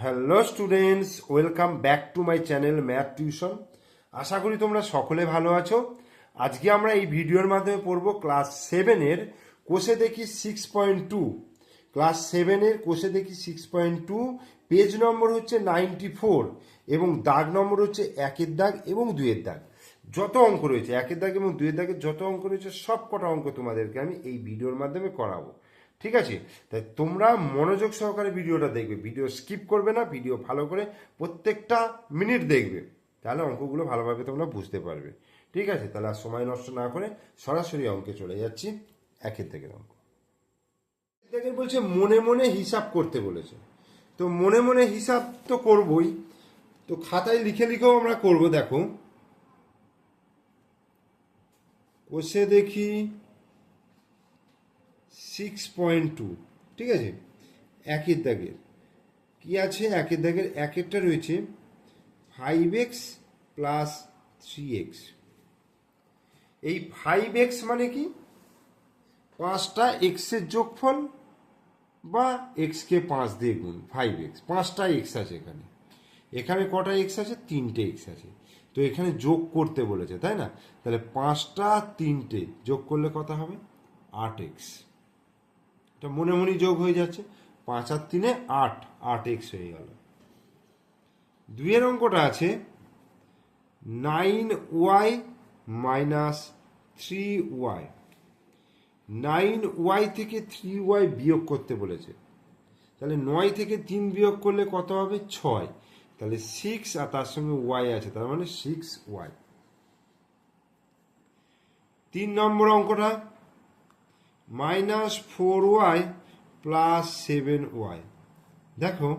Hello students, welcome back to my channel math tuition. আশা করি তোমরা সকলে ভালো আছো। আজকে আমরা এই ভিডিওর মাধ্যমে পড়ব ক্লাস 7-এর কোষে দেখি 6.2। ক্লাস 7-এর কোষে দেখি 6.2, পেজ নম্বর হচ্ছে 94 এবং দাগ নম্বর হচ্ছে 1-এর দাগ এবং 2-এর দাগ। যত অঙ্ক রয়েছে 1-এর দাগ এবং 2-এর দাগের যত অঙ্ক রয়েছে সব কটা অঙ্ক তোমাদেরকে আমি এই ভিডিওর মাধ্যমে করাবো। ঠিক আছে, তাই তোমরা মনোযোগ সহকারে ভিডিওটা দেখবে, ভিডিও স্কিপ করবে না, ভিডিও ভালো করে প্রত্যেকটা মিনিট দেখবে, তাহলে অঙ্কগুলো ভালোভাবে তোমরা বুঝতে পারবে। ঠিক আছে, তাহলে আর সময় নষ্ট না করে সরাসরি অঙ্কে চলে যাচ্ছি। 1-এর দাগের অঙ্ক। দেখেন বলছে মনে মনে হিসাব করতে বলেছে, তো মনে মনে হিসাব তো করবই, তো খাতায় লিখে লিখেও আমরা করব। দেখো কোষে দেখি 6.2, ঠিক আছে, 1-এর দাগের কি আছে? 1-এর দাগের 1-এরটা রয়েছে 5x প্লাস 3x। এই 5x মানে কি? 5টা এক্সের যোগফল বা এক্সকে 5 দিয়ে গুণ। 5x, 5টা এক্স আছে এখানে। এখানে কটা এক্স আছে? 3টে এক্স আছে। তো এখানে যোগ করতে বলেছে, তাই না? তাহলে 5টা 3টে যোগ করলে কত হবে? 8x। এটা মনে মনে যোগ হয়ে যাচ্ছে। 5 আর 3-এ 8, 8x হয়ে গেল। 2-এর অঙ্কটা আছে 9y মাইনাস 3y। 9y থেকে 3y বিয়োগ করতে বলেছে, তাহলে 9 থেকে 3 বিয়োগ করলে কত হবে? 6। তাহলে 6 আর তার সঙ্গে y আছে, তার মানে 6y। 3 নম্বর অঙ্কটা মাইনাস 4y প্লাস 7y। দেখো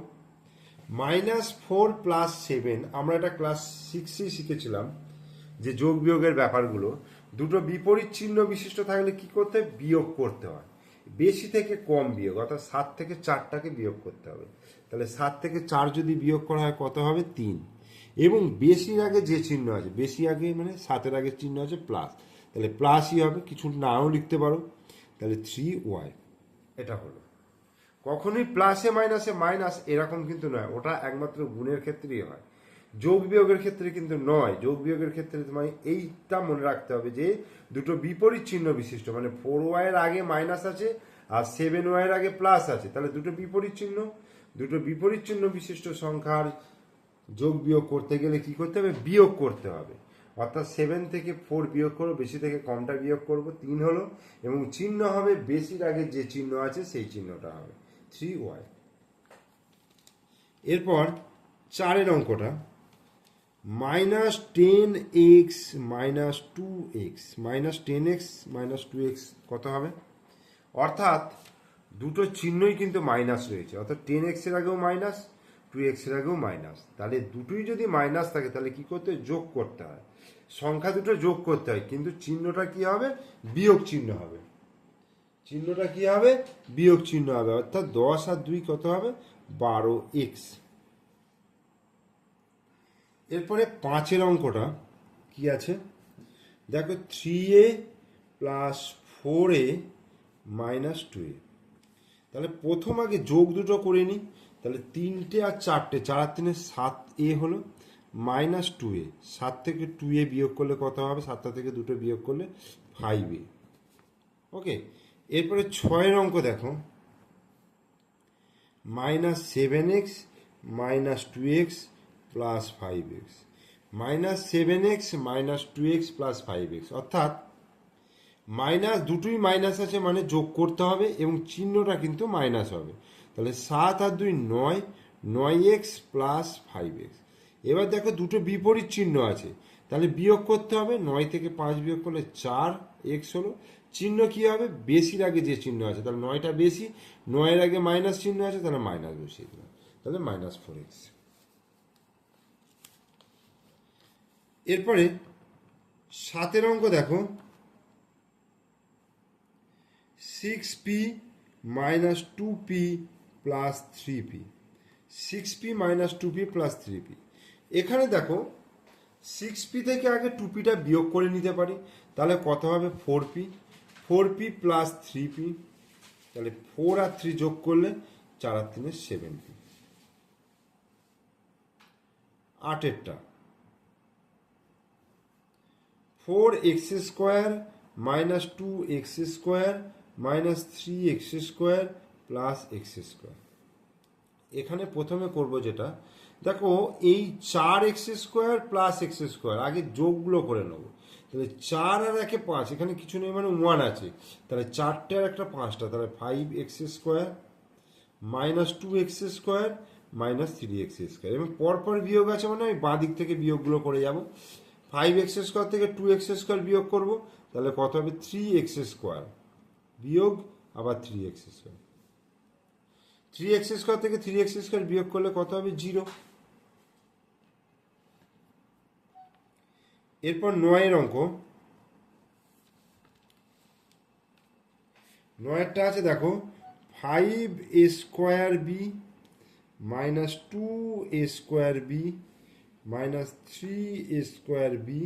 -4 প্লাস 7 আমরা এটা ক্লাস 6-এ শিখেছিলাম যে যোগ বিয়োগের ব্যাপারগুলো। দুটো বিপরীত চিহ্ন বিশিষ্ট থাকলে কি করতে? বিয়োগ করতে হয়। বেশি থেকে কম বিয়োগ, অর্থাৎ 7 থেকে 4টাকে বিয়োগ করতে হবে। তাহলে 7 থেকে 4 যদি বিয়োগ করা হয় কত হবে? 3। এবং বেশির আগে যে চিহ্ন আছে, বেশি আগে মানে 7-এর আগের চিহ্ন আছে প্লাস, তাহলে প্লাসই হবে, কিছু নাও লিখতে পারো। তাহলে 3y এটা হলো। কখনোই প্লাসে মাইনাসে মাইনাস এরকম কিন্তু নয়, ওটা একমাত্র গুণের ক্ষেত্রেই হয়, যোগ বিয়োগের ক্ষেত্রে কিন্তু নয়। যোগ বিয়োগের ক্ষেত্রে তোমায় এইটা মনে রাখতে হবে যে দুটো বিপরীত চিহ্ন বিশিষ্ট, মানে 4y এর আগে মাইনাস আছে আর 7y এর আগে প্লাস আছে, তাহলে দুটো বিপরীত চিহ্ন, দুটো বিপরীত চিহ্ন বিশিষ্ট সংখ্যার যোগ বিয়োগ করতে গেলে কি করতে হবে? বিয়োগ করতে হবে। অর্থাৎ 7 থেকে 4 বিয়োগ করবো, বেশি থেকে কমটা বিয়োগ করব, 3 হলো, এবং চিহ্ন হবে বেশির আগে যে চিহ্ন আছে সেই চিহ্নটা হবে 3y। এরপর 4-এর অঙ্কটা -10x minus 2x। -10x minus 2x কত হবে? অর্থাৎ দুটো চিহ্নই কিন্তু মাইনাস রয়েছে, অর্থাৎ 10x এর আগেও মাইনাস, 2x এর আগেও মাইনাস। তাহলে দুটোই যদি মাইনাস থাকে তাহলে কি করতে? যোগ করতে হয়। সংখ্যা দুটো যোগ করতে হয়, কিন্তু চিহ্নটা কি হবে? বিয়োগ চিহ্ন হবে। চিহ্নটা কি হবে? বিয়োগ চিহ্ন হবে। অর্থাৎ 10 আর 2 কত হবে? 12x। এরপরে 5-এর অঙ্কটা কি আছে? দেখো 3a plus 4a minus 2a। তাহলে প্রথম আগে যোগ দুটো করে নিই। তাহলে 3টে আর 4টে, 4 আর 3-এ 7a হলো, মাইনাস 2a। 7 থেকে 2a বিয়োগ করলে কত হবে? 7টা থেকে দুটো বিয়োগ করলে 5a। ওকে। এরপরে 6-এর অঙ্ক দেখো -7x minus 2x plus 5x। -7x minus 2x plus 5x, অর্থাৎ মাইনাস, দুটোই মাইনাস আছে মানে যোগ করতে হবে এবং চিহ্নটা কিন্তু মাইনাস হবে। তাহলে 7 আর 2 9, 9x প্লাস 5x। এবার দেখো দুটো বিপরীত চিহ্ন আছে, তাহলে বিয়োগ করতে হবে। 9 থেকে 5 বিয়োগ করলে 4x হলো। চিহ্ন কি হবে? বেশির আগে যে চিহ্ন আছে, তাহলে 9টা বেশি, 9-এর আগে মাইনাস চিহ্ন আছে, তাহলে মাইনাস বসিয়ে দিলাম, তাহলে -4x। এরপরে 7-এর অঙ্ক দেখো 6p minus 2p plus 3p। 6p minus 2p plus 3p। এখানে দেখো 6p থেকে আগে 2pটা বিয়োগ করে নিতে পারি, তাহলে কত হবে? 4p। 4p প্লাস 3p, তাহলে 4 আর 3 যোগ করলে 4 আর 3-এ 7p। 8এরটা 4x² minus 2x² minus 3x² plus x²। এখানে প্রথমে করব যেটা, দেখো এই 4x² প্লাস x² আগে যোগগুলো করে নেব। তাহলে 4 আর 1 5, এখানে কিছু নেই মানে 1 আছে, তাহলে 4টে আর একটা 5টা, তাহলে 5x² minus 2x² minus 3x²। এবং পরপর বিয়োগ আছে মানে আমি বাঁ দিক থেকে বিয়োগগুলো করে যাব। 5x² থেকে 2x² বিয়োগ করব, তাহলে কত হবে 3x² বিয়োগ আবার 3x²। 3x² থেকে 3x² বিয়োগ করলে কত হবে 0। এরপর 9 অঙ্ক, 9টা আছে দেখো 5a² minus 2a² minus 3a²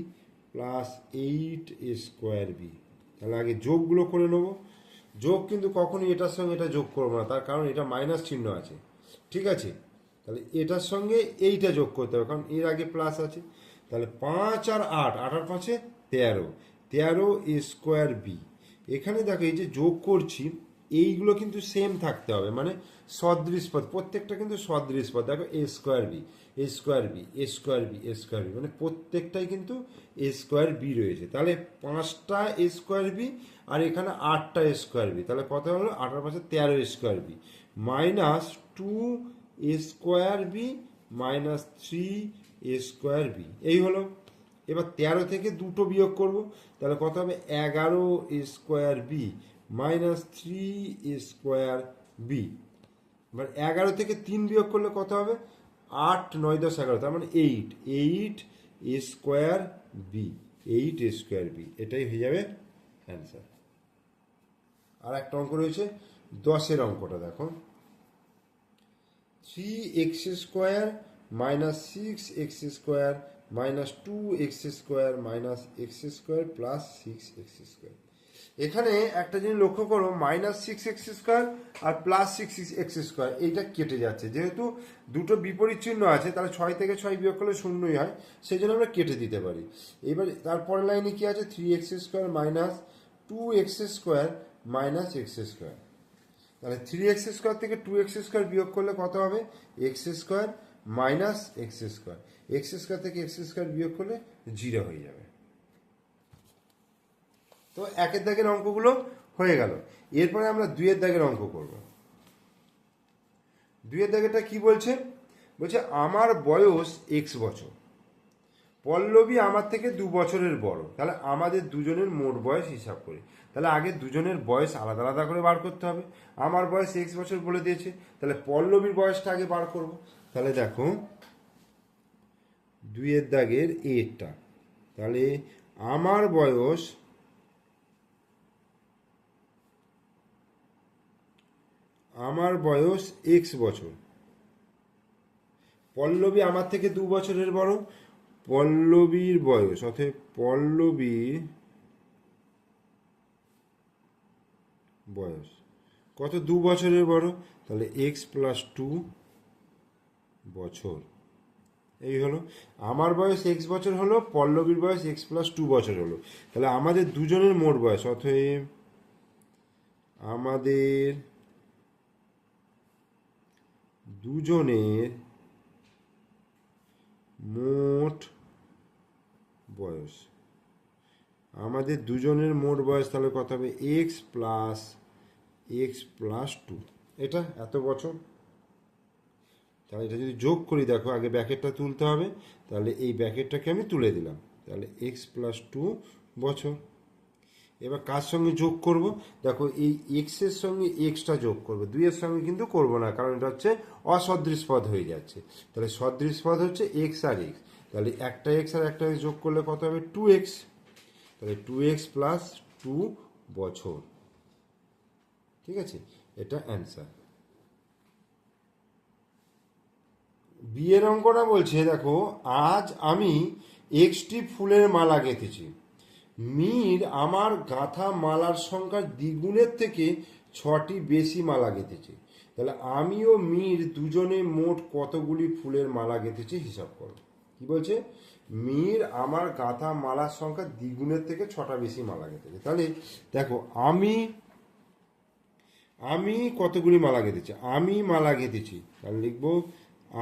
plus 8a²। তাহলে আগে যোগগুলো করে নেবো। যোগ কিন্তু কখনই এটার সঙ্গে এটা যোগ করবো না, তার কারণ এটা মাইনাস চিহ্ন আছে, ঠিক আছে। তাহলে এটার সঙ্গে এইটা যোগ করতে হবে, কারণ এর আগে প্লাস আছে। তাহলে 5 আর 8, 8 আর 5 13, 13a²। এখানে দেখো এই যে যোগ করছি এইগুলো কিন্তু সেম থাকতে হবে, মানে সদৃশ পদ, প্রত্যেকটা কিন্তু সদৃশ পদ। দেখো a²b a²b a²b a²b, মানে প্রত্যেকটাই কিন্তু a²b রয়েছে। তাহলে 5টা a²b আর এখানে 8টা a²b, তাহলে কত হলো 8 আর 5 13a²b minus 2a²b minus 3a²b, এই হলো। এবার 13 থেকে দুটো বিয়োগ করব, তাহলে কত হবে 11a²b মাইনাস 3a²b। এবার 11 থেকে 3 বিয়োগ করলে কত হবে 8 9 10 11, তার মানে 8a²b 8a²b, এটাই হয়ে যাবে অ্যান্সার। আর একটা অঙ্ক রয়েছে 10এর অঙ্কটা দেখো, 3x² minus 6x² minus 2x² minus x² plus 6x²। এখানে একটা জিনিস লক্ষ্য করো, মাইনাস 6x² আর প্লাস 6x², এইটা কেটে যাচ্ছে। যেহেতু দুটো বিপরীত চিহ্ন আছে, তাহলে 6 থেকে 6 বিয়োগ করলে শূন্যই হয়, সেই জন্য আমরা কেটে দিতে পারি। এবার তারপরের লাইনে কি আছে 3x² minus 2x² minus x²। তাহলে 3x² থেকে 2x² বিয়োগ করলে কত হবে x² মাইনাস x²। x² থেকে x² বিয়োগ করলে 0 হয়ে যাবে। তো 1এর দাগের অঙ্কগুলো হয়ে গেল। এরপরে আমরা 2এর দাগের অঙ্ক করব। 2এর দাগেরটা কি বলছে, বলছে আমার বয়স x বছর, পল্লবী আমার থেকে 2 বছরের বড়। তাহলে আমাদের দুজনের মোট বয়স হিসাব করি। তাহলে আগে দুজনের বয়স আলাদা আলাদা করে বার করতে হবে। আমার বয়স x বছর বলে দিয়েছে, তাহলে পল্লবীর বয়সটা আগে বার করব। তাহলে দেখো 2এর দাগের এরটা, তাহলে আমার বয়স x বছর, পল্লবী আমার থেকে 2 বছরের বড়, পল্লবীর বয়স অর্থাৎ পল্লবীর বয়স কত 2 বছরের বড়, তাহলে x প্লাস 2 বছর। এই হলো আমার বয়স x বছর হলো, পল্লবীর বয়স x প্লাস 2 বছর হলো। তাহলে আমাদের দুজনের মোট বয়স অতএব আমাদের দুজনের মোট বয়স, আমাদের দুজনের মোট বয়স তাহলে কত হবে x প্লাস 2, এটা এত বছর। তাহলে এটা যদি যোগ করি, দেখো আগে ব্র্যাকেটটা তুলতে হবে, তাহলে এই ব্র্যাকেটটাকে আমি তুলে দিলাম, তাহলে x প্লাস 2 বছর। এবার কার সঙ্গে যোগ করব, দেখো এই x এর সঙ্গে xটা যোগ করব, 2 এর সঙ্গে কিন্তু করব না, কারণ এটা হচ্ছে অসদৃশ পদ হয়ে যাচ্ছে। তাহলে সদৃশ পদ হচ্ছে x আর x, তাহলে একটা x আর একটা x যোগ করলে কত হবে 2x, তাহলে 2x প্লাস 2 বছর। ঠিক আছে, এটা অ্যান্সার। বিয়ের অঙ্কটা বলছে দেখো, আজ আমি একটি ফুলের মালা গেঁথেছি, মীর আমার গাঁথা মালার সংখ্যার দ্বিগুণের থেকে 6টি বেশি মালা গেঁথেছে। তাহলে আমি ও মীর দুজনে মোট কতগুলি ফুলের মালা গেঁথেছি হিসাব করো। কি বলছে, মীর আমার গাঁথা মালার সংখ্যা দ্বিগুণের থেকে 6টা বেশি মালা গেঁথেছে। তাহলে দেখো আমি কতগুলি মালা গেঁথেছি, আমি মালা গেঁথেছি, তাহলে লিখবো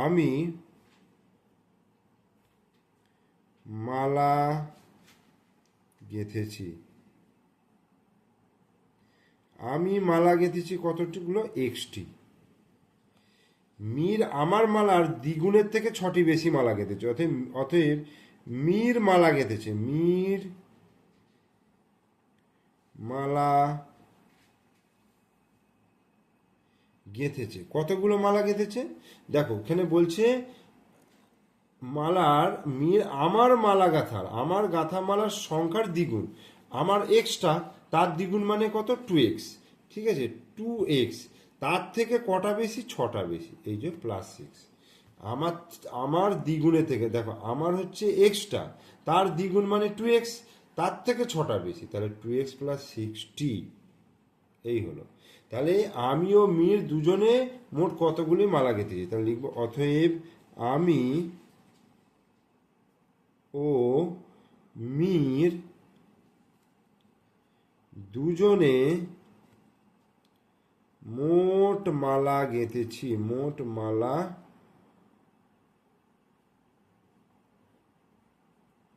আমি মালা গেঁথেছি। আমি মালা গেঁথেছি কতটিগুলো, এক্সটি। মীর আমার মালার দ্বিগুণের থেকে 6টি বেশি মালা গেঁথেছে, অতএব মীর মালা গেঁথেছে, মীর মালা গেঁথেছে। কতগুলো মালা গেঁথেছে, দেখো এখানে বলছে মালার মীর আমার মালা গাঁথার, আমার গাঁথা মালার সংখ্যার দ্বিগুণ, আমার এক্সটা তার দ্বিগুণ মানে কত, 2x, ঠিক আছে, 2x, তার থেকে কটা বেশি, 6টা বেশি, এই যে +6। আমার দ্বিগুণে থেকে, দেখো আমার হচ্ছে এক্সটা, তার দ্বিগুণ মানে 2x, তার থেকে 6টা বেশি, তাহলে 2x + 6t, এই হলো। তাহলে আমি ও মীর দুজনে মোট কতগুলি মালা গেঁথেছি, তাহলে লিখবো অতএব আমি ও মীর দুজনে মোট মালা গেঁথেছি, মোট মালা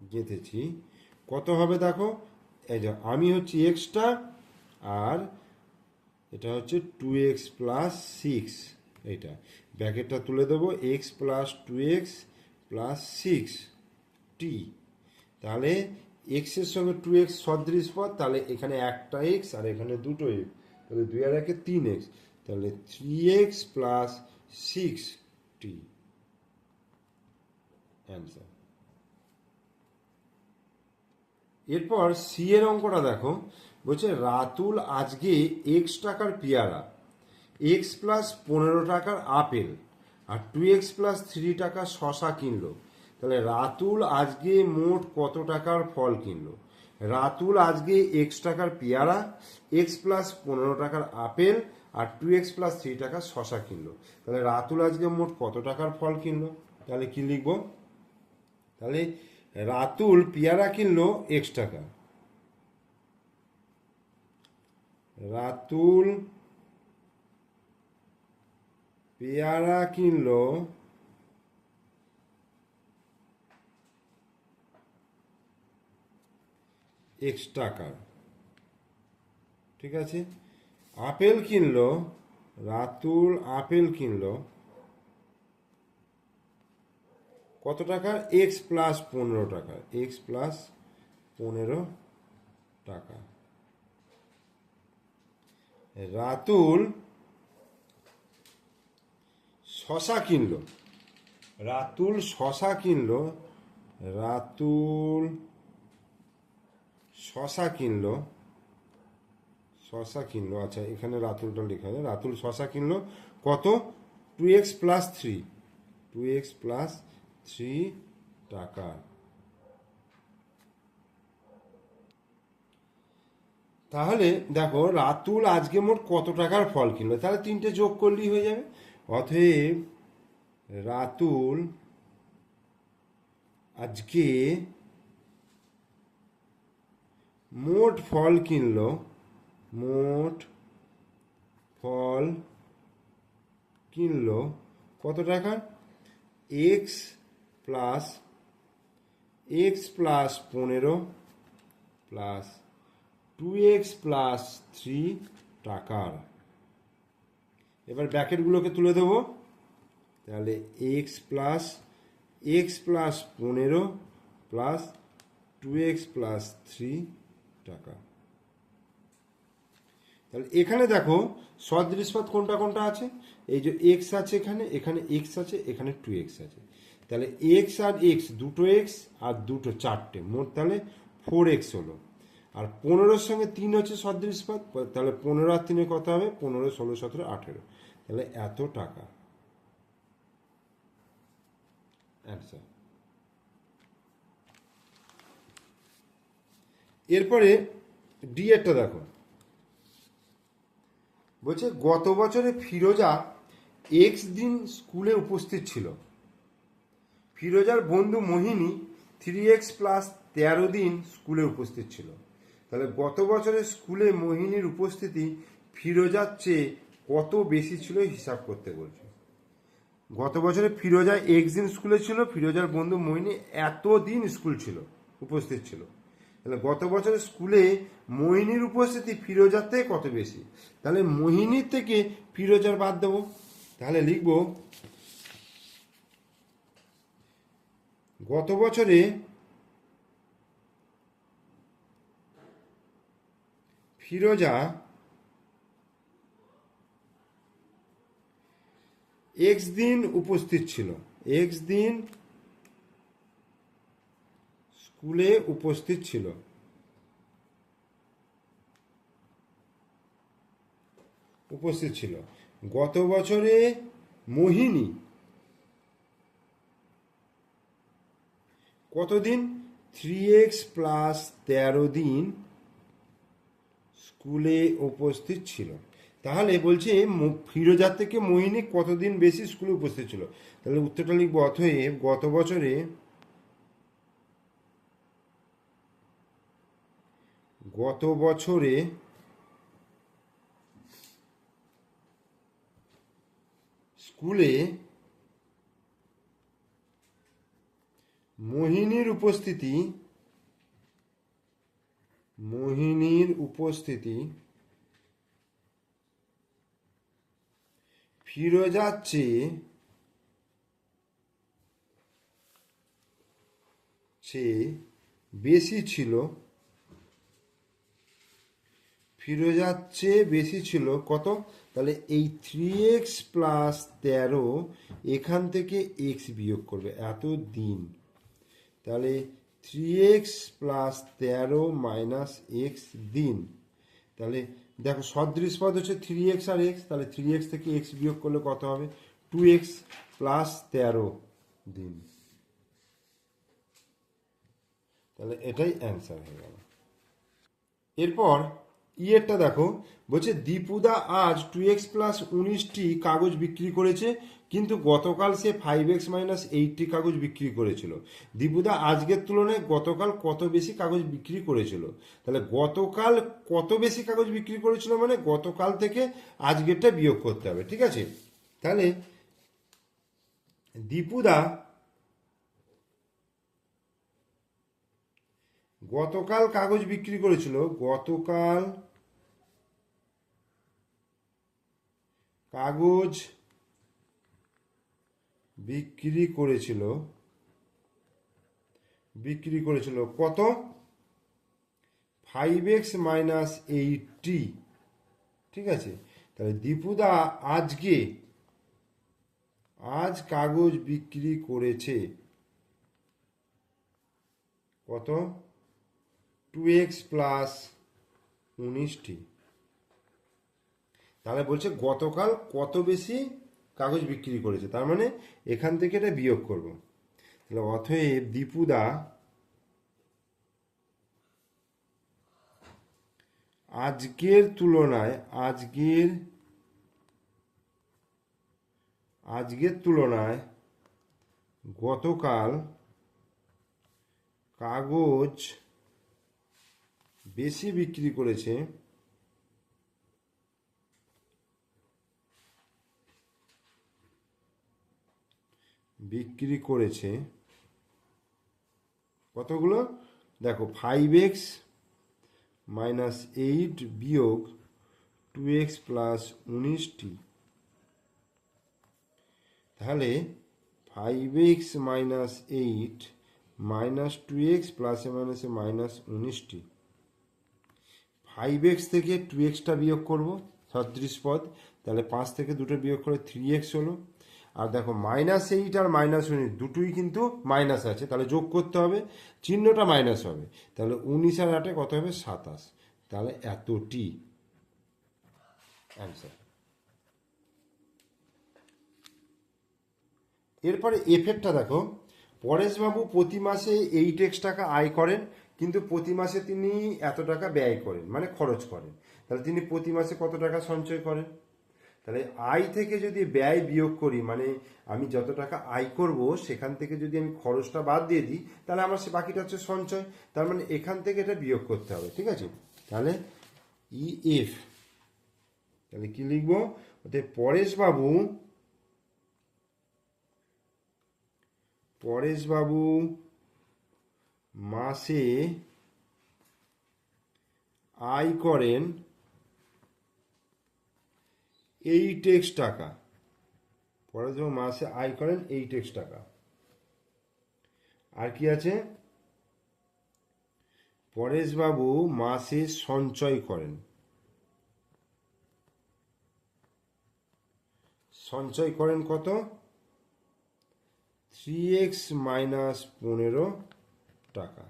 গেঁথেছি। কত হবে দেখো, এই যে আমি হচ্ছে এক্সটা, আর এটা হচ্ছে 2x + 6, এইটা ব্র্যাকেটটা তুলে দেবো, x + 2x + 6t। তাহলে x এর সঙ্গে 2x সদৃশ পদ, তাহলে এখানে একটা x আর এখানে দুটো x, তাহলে 2 আর 1 3x, তাহলে 3x + 6t অ্যান্সার। এরপর সি এর অঙ্কটা দেখো, বলছে রাতুল আজকে x টাকার পেয়ারা, x + 15 টাকার আপেল আর 2x + 3 টাকার শশা কিনলো। তাহলে রাতুল আজকে মোট কত টাকার ফল কিনলো। রাতুল আজকে x টাকার পেয়ারা, x + 15 টাকার আপেল আর 2x + 3 টাকার শশা কিনলো। তাহলে রাতুল আজকে মোট কত টাকার ফল কিনলো, তাহলে কি লিখবো, তাহলে রাতুল পেয়ারা কিনলো x টাকা, রাতুল পেয়ারা কিনলো x টাকার, ঠিক আছে। আপেল কিনলো, রাতুল আপেল কিনলো কত টাকার, x + 15 টাকা, x + 15 টাকা। রাতুল শশা কিনলো, রাতুল শশা কিনলো, রাতুল শশা কিনলো, শশা কিনলো, আচ্ছা এখানে রাতুলটা লেখা আছে, রাতুল শশা কিনলো কত, 2x + 3, 2x + 3 টাকা। তাহলে দেখো রাতুল আজকে মোট কত টাকার ফল কিনলো, তাহলে তিনটে যোগ করলেই হয়ে যাবে। অতএব রাতুল আজকে মোট ফল কিনলো, মোট ফল কিনলো কত টাকা, x + 15 + 2x + 3 টাকার। এবার ব্র্যাকেটগুলোকে তুলে দেবো, তাহলে x + 15 + 2x + 3 টাকা। তাহলে এখানে দেখো সদৃশ পদ কোনটা কোনটা আছে, এই যে x আছে, এখানে এখানে x আছে, এখানে 2x আছে, তাহলে x আর x, দুটো x আর দুটো 4টে, মোট তাহলে 4x হলো। আর 15-র সঙ্গে 3 হচ্ছে সদৃশ পদ, তাহলে 15 আর 3 কত হবে, 15, 16, 17, 18, তাহলে এত টাকা অ্যান্সার। এরপরে ডি এরটা দেখো, বলছে গত বছরে ফিরোজা x দিন স্কুলে উপস্থিত ছিল, ফিরোজার বন্ধু মোহিনী 3x প্লাস 13 দিন স্কুলে উপস্থিত ছিল। তাহলে গত বছরের স্কুলে মোহিনীর উপস্থিতি ফিরোজার চেয়ে কত বেশি ছিল হিসাব করতে বলছে। গত বছরে ফিরোজা এক দিন স্কুলে ছিল, ফিরোজার বন্ধু মোহিনী এত দিন স্কুল ছিল, উপস্থিত ছিল। তাহলে গত বছরের স্কুলে মোহিনীর উপস্থিতি ফিরোজার থেকে কত বেশি। তাহলে মোহিনীর থেকে ফিরোজার বাদ দেবো। তাহলে লিখব গত বছরে ফিরোজা এক্স দিন উপস্থিত ছিল, এক্স দিন স্কুলে উপস্থিত ছিল। গত বছরে মোহিনী কতদিন? 3x প্লাস 13 দিন স্কুলে উপস্থিত ছিল। তাহলে বলছে ফিরোজার থেকে মোহিনী কতদিন বেশি স্কুলে উপস্থিত ছিল। তাহলে উত্তরটা লিখবো, অতএব গত বছরে স্কুলে মোহিনীর উপস্থিতি ফিরোজার চেয়ে বেশি ছিল। ফিরোজার চেয়ে বেশি ছিল কত? তাহলে এই 3x প্লাস 13 এখান থেকে x বিয়োগ করবে, এত দিন। তাহলে 3x প্লাস 13 মাইনাস x দিন। তাহলে দেখো সদৃশ পদ হচ্ছে 3x আর x, তাহলে 3x থেকে x বিয়োগ করলে কত হবে? 2x প্লাস 13 দিন। তাহলে এটাই অ্যান্সার হয়ে গেল। এরপর ইয়েরটা দেখো, বলছে দীপুদা আজ 2x প্লাস 19টি কাগজ বিক্রি করেছে, কিন্তু গতকাল সে 5x মাইনাস 8টি কাগজ বিক্রি করেছিল। দীপুদা আজকের তুলনায় গতকাল কত বেশি কাগজ বিক্রি করেছিল। তাহলে গতকাল কত বেশি কাগজ বিক্রি করেছিল মানে গতকাল থেকে আজকেরটা বিয়োগ করতে হবে, ঠিক আছে? তাহলে দীপুদা গতকাল কাগজ বিক্রি করেছিল, গতকাল কাগজ বিক্রি করেছিল কত? 5x মাইনাস 8t, ঠিক আছে? তাহলে দীপুদা আজ কাগজ বিক্রি করেছে কত? 2x plus 19টি। তাহলে বলছে গতকাল কত বেশি কাগজ বিক্রি করেছে, তার মানে এখান থেকে এটা বিয়োগ করব। তাহলে অতএব দীপুদা আজকের তুলনায় গতকাল কাগজ বেশি বিক্রি করেছে কতগুলো? দেখো 5x মাইনাস 8 বিয়োগ 2x প্লাস 19টি। তাহলে 5x মাইনাস 8 মাইনাস 2x প্লাসে মাইনাসে মাইনাস 19টি। 5x থেকে 2xটা বিয়োগ করব, সদৃশ পদ। তাহলে 5 থেকে দুটো বিয়োগ করে 3x হলো। আর দেখো মাইনাস 8 আর মাইনাস 19 দুটোই কিন্তু মাইনাস আছে, তাহলে যোগ করতে হবে, চিহ্নটা মাইনাস হবে। তাহলে 19 আর 8 কত হবে? 27। তাহলে এতটি অ্যান্সার। এরপরে এফেক্টটা দেখো, পরেশবাবু প্রতি মাসে 8x টাকা আয় করেন, কিন্তু প্রতি মাসে তিনি এত টাকা ব্যয় করেন, মানে খরচ করেন। তাহলে তিনি প্রতি মাসে কত টাকা সঞ্চয় করেন? তাহলে আয় থেকে যদি ব্যয় বিয়োগ করি, মানে আমি যত টাকা আয় করব সেখান থেকে যদি আমি খরচটা বাদ দিয়ে দিই, তাহলে আমার সে বাকিটা হচ্ছে সঞ্চয়। তার মানে এখান থেকে এটা বিয়োগ করতে হবে, ঠিক আছে? তাহলে ইএফ, তাহলে কি লিখবো? পরেশবাবু মাসে আয় করেন 8x টাকা। পরেশবাবু মাসে আয় করেন 8x টাকা। আর কি আছে? পরেশবাবু মাসে সঞ্চয় করেন, সঞ্চয় করেন কত? 3x মাইনাস 15 টাকা।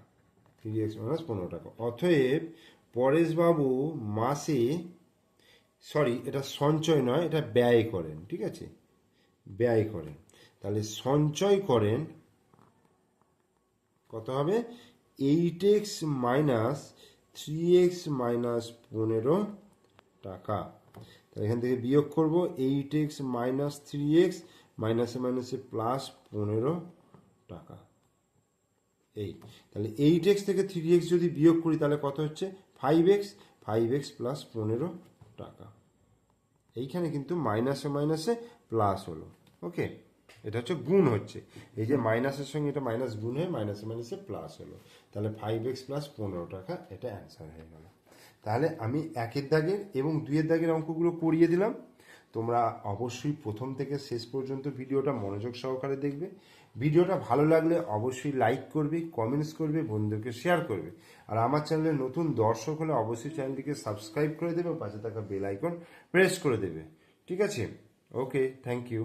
3x মাইনাস 15 টাকা। অতএব পরেশবাবু মাসে, সরি এটা সঞ্চয় নয়, এটা ব্যয় করেন, ঠিক আছে? ব্যয় করেন। তাহলে সঞ্চয় করেন কত হবে? 8x মাইনাস 3x মাইনাস 15 টাকা। তাহলে এখান থেকে বিয়োগ করব 8x মাইনাস 3x, মাইনাসে মাইনাসে প্লাস 15 টাকা। এই তাহলে 8x থেকে 3x যদি বিয়োগ করি তাহলে কত হচ্ছে? 5x, 5x প্লাস 15 টাকা। এইখানে কিন্তু মাইনাসে মাইনাসে প্লাস হলো, ওকে? এটা হচ্ছে গুণ হচ্ছে, এই যে মাইনাসের সঙ্গে এটা মাইনাস গুণ হয়ে মাইনাসে মাইনাসে প্লাস হলো। তাহলে 5x প্লাস 15 টাকা, এটা অ্যান্সার হয়ে গেল। তাহলে আমি 1-এর দাগের এবং 2-এর দাগের অঙ্কগুলো করিয়ে দিলাম। তোমরা অবশ্যই প্রথম থেকে শেষ পর্যন্ত ভিডিওটা মনোযোগ সহকারে দেখবে। ভিডিওটা ভালো লাগলে অবশ্যই লাইক করবে, কমেন্টস করবে, বন্ধুদেরকে শেয়ার করবে। আর আমার চ্যানেলে নতুন দর্শক হলে অবশ্যই চ্যানেলটিকে সাবস্ক্রাইব করে দেবে, পাশে থাকা বেল আইকন প্রেস করে দেবে, ঠিক আছে? ওকে, থ্যাংক ইউ।